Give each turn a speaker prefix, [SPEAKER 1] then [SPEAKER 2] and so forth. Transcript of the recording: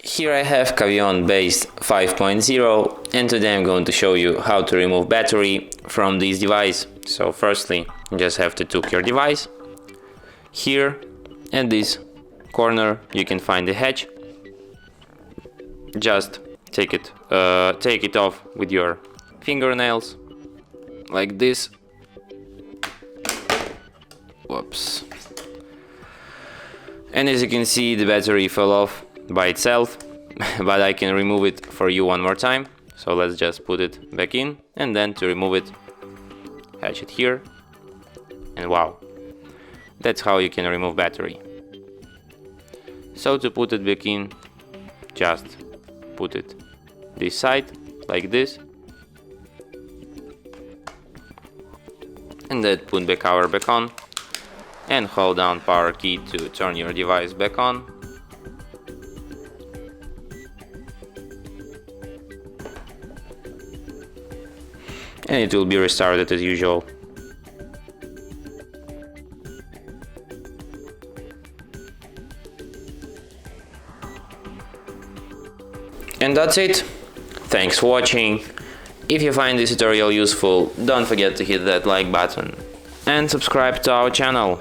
[SPEAKER 1] Here I have CAVION Base 5.0, and today I'm going to show you how to remove battery from this device. So firstly, you just have to take your device. Here at this corner you can find the hatch. Just take it off with your fingernails like this. Whoops. And as you can see, the battery fell off by itself, but I can remove it for you one more time. So let's just put it back in, and then to remove it, hatch it here, and wow, that's how you can remove battery. So to put it back in, just put it this side like this, and then put the cover back on and hold down power key to turn your device back on. And it will be restarted as usual. And that's it. Thanks for watching. If you find this tutorial useful, don't forget to hit that like button and subscribe to our channel.